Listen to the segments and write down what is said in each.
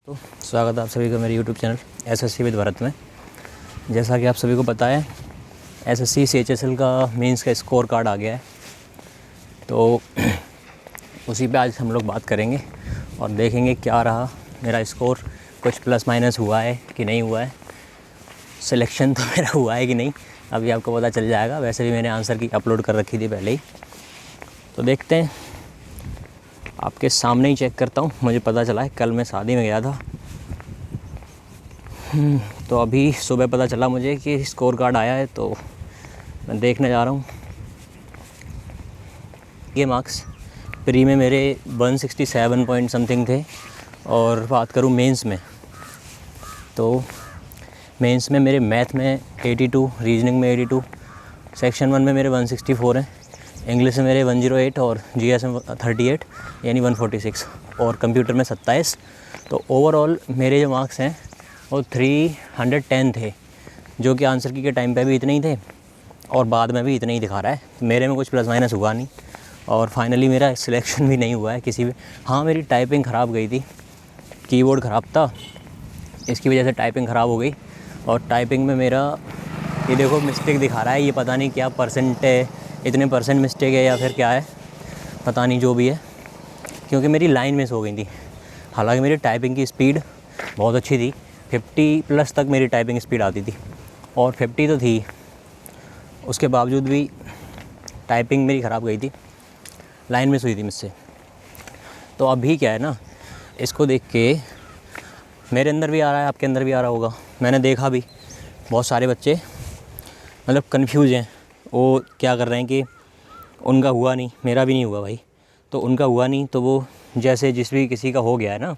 तो स्वागत है आप सभी का मेरे YouTube channel SSC with Bharat में। जैसा कि आप सभी को पता है एसएससी CHSL का मेंस का स्कोर कार्ड आ गया है, तो उसी पे आज हम लोग बात करेंगे और देखेंगे क्या रहा मेरा स्कोर, कुछ प्लस माइनस हुआ है कि नहीं हुआ है, सिलेक्शन तो मेरा हुआ है कि नहीं अभी आपको पता चल जाएगा। वैसे भी मैंने आंसर की अपलोड कर रखी थी पहले ही, तो देखते हैं। आपके सामने ही चेक करता हूँ। मुझे पता चला है कल मैं शादी में गया था, तो अभी सुबह पता चला मुझे कि स्कोर कार्ड आया है, तो मैं देखने जा रहा हूँ। ये मार्क्स प्री में मेरे 167 पॉइंट समथिंग थे, और बात करूँ मेंस में तो मेंस में मेरे मैथ में 82, रीजनिंग में 82, सेक्शन 1 में मेरे 164 हैं, इंग्लिश में मेरे 108 और जीएस में 38 यानी 146 और कंप्यूटर में 27। तो ओवरऑल मेरे जो मार्क्स हैं वो 310 थे, जो कि आंसर की के टाइम पे भी इतने ही थे और बाद में भी इतने ही दिखा रहा है। मेरे में कुछ प्लस माइनस हुआ नहीं और फाइनली मेरा सिलेक्शन भी नहीं हुआ है किसी भी। हाँ, मेरी टाइपिंग ख़राब गई थी, कीबोर्ड ख़राब था, इसकी वजह से टाइपिंग ख़राब हो गई। और टाइपिंग में मेरा ये देखो मिस्टेक दिखा रहा है, ये पता नहीं क्या परसेंट है, इतने परसेंट मिस्टेक है या फिर क्या है पता नहीं, जो भी है, क्योंकि मेरी लाइन मिस हो गई थी। हालांकि मेरी टाइपिंग की स्पीड बहुत अच्छी थी, 50 प्लस तक मेरी टाइपिंग स्पीड आती थी और 50 तो थी, उसके बावजूद भी टाइपिंग मेरी ख़राब गई थी, लाइन मिस हुई थी मुझसे। तो अभी क्या है ना, इसको देख के मेरे अंदर भी आ रहा है, आपके अंदर भी आ रहा होगा। मैंने देखा भी बहुत सारे बच्चे मतलब कन्फ्यूज़ हैं, वो क्या कर रहे हैं कि उनका हुआ नहीं, मेरा भी नहीं हुआ भाई, तो उनका हुआ नहीं तो वो जैसे जिस भी किसी का हो गया है ना,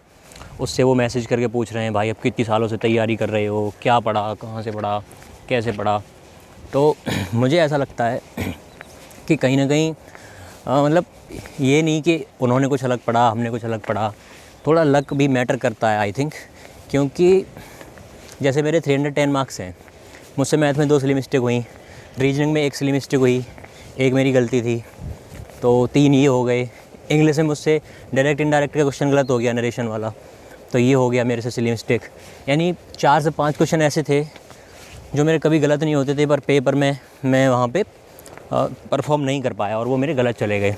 उससे वो मैसेज करके पूछ रहे हैं भाई अब कितनी सालों से तैयारी कर रहे हो, क्या पढ़ा, कहाँ से पढ़ा, कैसे पढ़ा। तो मुझे ऐसा लगता है कि कहीं ना कहीं मतलब ये नहीं कि उन्होंने कुछ अलग पढ़ा, हमने कुछ अलग पढ़ा, थोड़ा लक भी मैटर करता है आई थिंक। क्योंकि जैसे मेरे 310 मार्क्स हैं, मुझसे मैथ में 2 सिली मिस्टेक हुई, रीजनिंग में 1 सिली मिस्टेक हुई, 1 मेरी गलती थी, तो 3 ये हो गए। इंग्लिश में मुझसे डायरेक्ट इनडायरेक्ट का क्वेश्चन गलत हो गया, नरेशन वाला, तो ये हो गया मेरे से सिली मिस्टेक। यानी 4 से 5 क्वेश्चन ऐसे थे जो मेरे कभी गलत नहीं होते थे, पर पेपर में मैं वहाँ पे परफॉर्म नहीं कर पाया और वो मेरे गलत चले गए।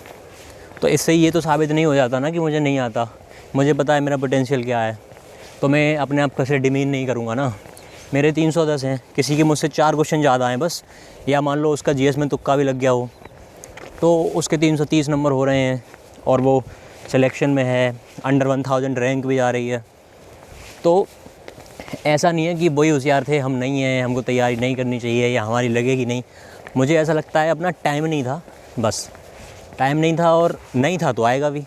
तो इससे ये तो साबित नहीं हो जाता ना कि मुझे नहीं आता, मुझे पता है मेरा पोटेंशियल क्या है, तो मैं अपने आप को से डिमीन नहीं करूँगा ना। मेरे 310 हैं, किसी के मुझसे 4 क्वेश्चन ज़्यादा हैं बस, या मान लो उसका जीएस में तुक्का भी लग गया हो तो उसके 330 नंबर हो रहे हैं और वो सिलेक्शन में है, अंडर 1000 रैंक भी आ रही है। तो ऐसा नहीं है कि वही होशियार थे, हम नहीं हैं, हमको तैयारी नहीं करनी चाहिए या हमारी लगेगी नहीं। मुझे ऐसा लगता है अपना टाइम नहीं था, बस टाइम नहीं था, और नहीं था तो आएगा भी,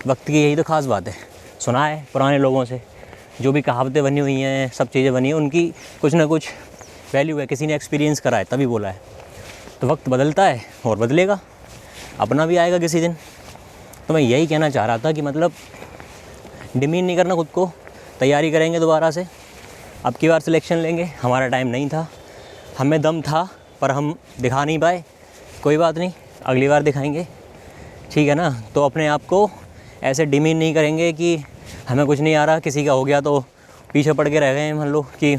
वक्त की यही तो ख़ास बात है। सुना है पुराने लोगों से, जो भी कहावतें बनी हुई हैं, सब चीज़ें बनी हैं, उनकी कुछ ना कुछ वैल्यू है, किसी ने एक्सपीरियंस करा है तभी बोला है। तो वक्त बदलता है और बदलेगा, अपना भी आएगा किसी दिन। तो मैं यही कहना चाह रहा था कि मतलब डिमीन नहीं करना खुद को, तैयारी करेंगे दोबारा से, अब की बार सिलेक्शन लेंगे। हमारा टाइम नहीं था, हमें दम था पर हम दिखा नहीं पाए, कोई बात नहीं, अगली बार दिखाएंगे, ठीक है ना। तो अपने आप को ऐसे डिमीन नहीं करेंगे कि हमें कुछ नहीं आ रहा, किसी का हो गया तो पीछे पड़ के रह गए हैं मान लो कि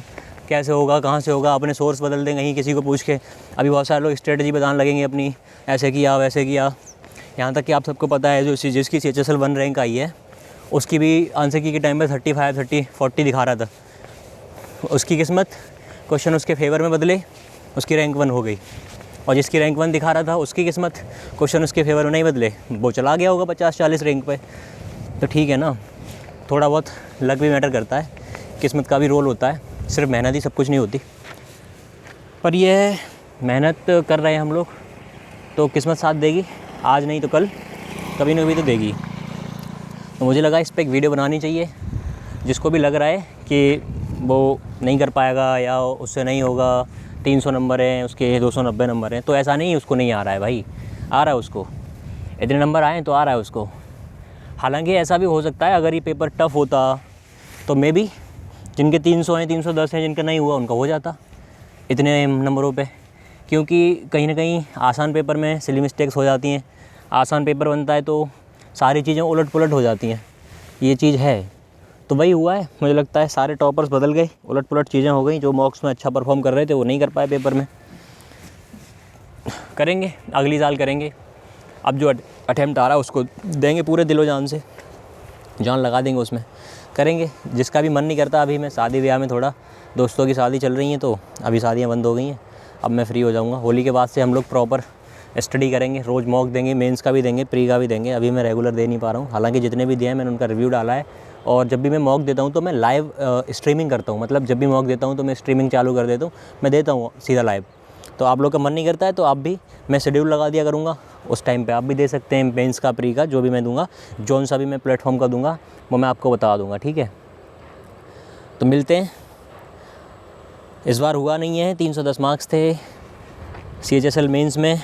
कैसे होगा, कहाँ से होगा, अपने सोर्स बदल दें कहीं किसी को पूछ के। अभी बहुत सारे लोग स्ट्रेटजी बताने लगेंगे अपनी, ऐसे किया वैसे किया, यहाँ तक कि आप सबको पता है जो जिसकी CHSL 1 रैंक आई है उसकी भी आंसर की के टाइम पर 35, 30, 40 दिखा रहा था। उसकी किस्मत, क्वेश्चन उसके फेवर में बदले, उसकी रैंक 1 हो गई, और जिसकी रैंक 1 दिखा रहा था उसकी किस्मत, क्वेश्चन उसके फेवर में नहीं बदले, वो चला गया होगा 50-40 रैंक पे। तो ठीक है ना, थोड़ा बहुत लक भी मैटर करता है, किस्मत का भी रोल होता है, सिर्फ मेहनत ही सब कुछ नहीं होती। पर ये मेहनत कर रहे हैं हम लोग तो किस्मत साथ देगी, आज नहीं तो कल, कभी ना कभी तो देगी। तो मुझे लगा इस पर एक वीडियो बनानी चाहिए, जिसको भी लग रहा है कि वो नहीं कर पाएगा या उससे नहीं होगा, 300 नंबर हैं उसके, 290 नंबर हैं, तो ऐसा नहीं उसको नहीं आ रहा है भाई, आ रहा है उसको, इतने नंबर आए तो आ रहा है उसको। हालांकि ऐसा भी हो सकता है अगर ये पेपर टफ़ होता तो मे बी जिनके 300 हैं, 310 हैं, जिनका नहीं हुआ उनका हो जाता इतने नंबरों पे। क्योंकि कहीं ना कहीं आसान पेपर में सिली मिस्टेक्स हो जाती हैं, आसान पेपर बनता है तो सारी चीज़ें उलट पुलट हो जाती हैं, ये चीज़ है। तो वही हुआ है, मुझे लगता है सारे टॉपर्स बदल गए, उलट पुलट चीज़ें हो गई। जो मॉक्स में अच्छा परफॉर्म कर रहे थे वो नहीं कर पाए पेपर में। करेंगे, अगली साल करेंगे। अब जो अटेम्प्ट आ रहा है उसको देंगे पूरे दिलो जान से, जान लगा देंगे उसमें, करेंगे। जिसका भी मन नहीं करता, अभी मैं शादी ब्याह में थोड़ा, दोस्तों की शादी चल रही हैं तो अभी शादियाँ बंद हो गई हैं, अब मैं फ्री हो जाऊँगा। होली के बाद से हम लोग प्रॉपर स्टडी करेंगे, रोज़ मॉक देंगे, मेंस का भी देंगे, प्री का भी देंगे। अभी मैं रेगुलर दे नहीं पा रहा हूँ, हालांकि जितने भी दिए हैं मैंने उनका रिव्यू डाला है। और जब भी मैं मॉक देता हूँ तो मैं लाइव स्ट्रीमिंग करता हूँ, मतलब जब भी मॉक देता हूँ तो मैं स्ट्रीमिंग चालू कर देता हूँ, मैं देता हूँ सीधा लाइव। तो आप लोग का मन नहीं करता है तो आप भी, मैं शेड्यूल लगा दिया करूँगा, उस टाइम पे आप भी दे सकते हैं मेंस का, प्री का, जो भी मैं दूंगा, जौन सा भी मैं प्लेटफॉर्म का दूंगा वो मैं आपको बता दूंगा, ठीक है। तो मिलते हैं। इस बार हुआ नहीं है, 310 मार्क्स थे CHSL मेंस में।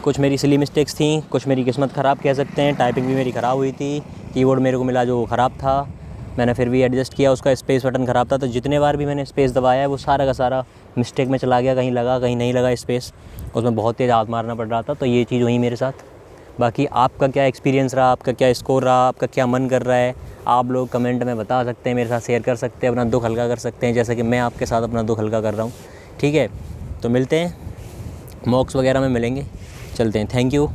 कुछ मेरी सिली मिस्टेक्स थी, कुछ मेरी किस्मत ख़राब कह सकते हैं, टाइपिंग भी मेरी ख़राब हुई थी, कीबोर्ड मेरे को मिला जो ख़राब था, मैंने फिर भी एडजस्ट किया, उसका स्पेस बटन ख़राब था। तो जितने बार भी मैंने स्पेस दबाया है वो सारा का सारा मिस्टेक में चला गया, कहीं लगा कहीं नहीं लगा स्पेस, उसमें बहुत तेज़ हाथ मारना पड़ रहा था। तो ये चीज़ हुई मेरे साथ। बाकी आपका क्या एक्सपीरियंस रहा, आपका क्या स्कोर रहा, आपका क्या मन कर रहा है, आप लोग कमेंट में बता सकते हैं, मेरे साथ शेयर कर सकते हैं, अपना दुख हल्का कर सकते हैं, जैसे कि मैं आपके साथ अपना दुख हल्का कर रहा हूँ, ठीक है। तो मिलते हैं, मॉक्स वगैरह में मिलेंगे, चलते हैं। Thank you.